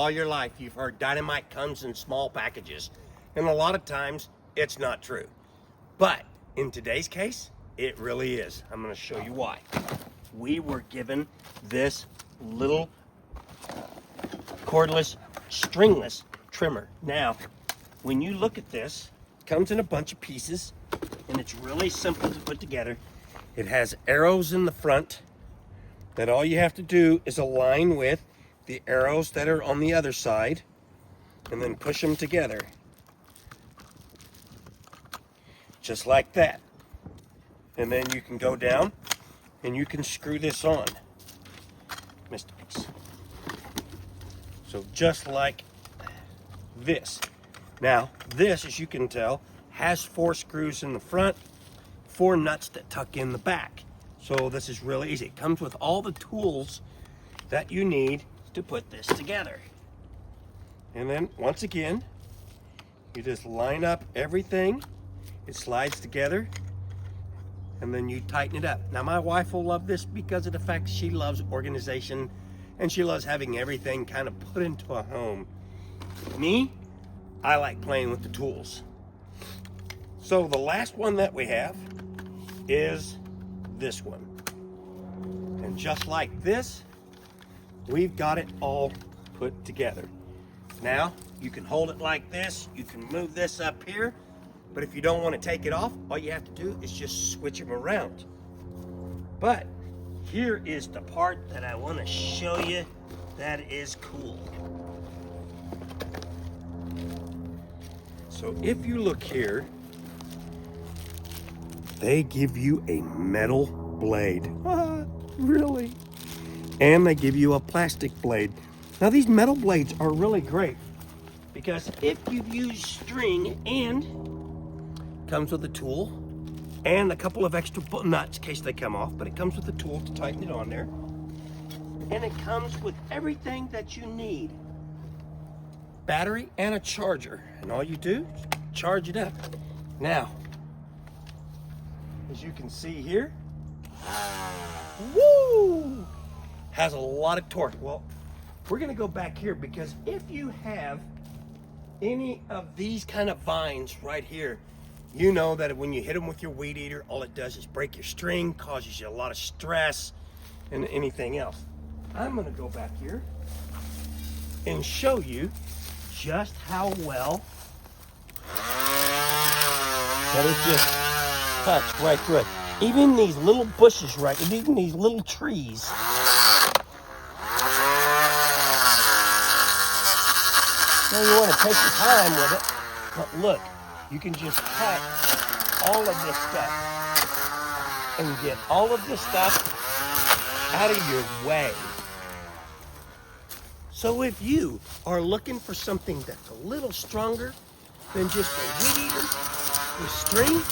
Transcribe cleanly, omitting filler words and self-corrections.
All your life, you've heard dynamite comes in small packages, and a lot of times it's not true. But in today's case, it really is. I'm going to show you why. We were given this little cordless, stringless trimmer. Now, when you look at this, it comes in a bunch of pieces, and it's really simple to put together. It has arrows in the front that all you have to do is align with the arrows that are on the other side, and then push them together just like that. And then you can go down and you can screw this on. Missed a piece. So just like this. Now this, as you can tell, has 4 screws in the front, 4 nuts that tuck in the back. So this is really easy. It comes with all the tools that you need to put this together. And then once again, you just line up everything. It slides together, and then you tighten it up. Now my wife will love this because of the fact she loves organization and she loves having everything kind of put into a home. Me, I like playing with the tools. So the last one that we have is this one. And just like this, we've got it all put together. Now, you can hold it like this, you can move this up here, but if you don't want to take it off, all you have to do is just switch them around. But here is the part that I want to show you that is cool. So if you look here, they give you a metal blade. Really? And they give you a plastic blade. Now these metal blades are really great because if you've used string, and comes with a tool and a couple of extra nuts in case they come off, but it comes with a tool to tighten it on there. And it comes with everything that you need. Battery and a charger. And all you do is charge it up. Now, as you can see here, woo! Has a lot of torque. Well, we're gonna go back here because if you have any of these kind of vines right here, you know that when you hit them with your weed eater, all it does is break your string, causes you a lot of stress and anything else. I'm gonna go back here and show you just how well that it just cuts right through it. Even these little bushes even these little trees. Now you want to take your time with it, but look, you can just cut all of this stuff and get all of this stuff out of your way. So if you are looking for something that's a little stronger than just a weed eater with string,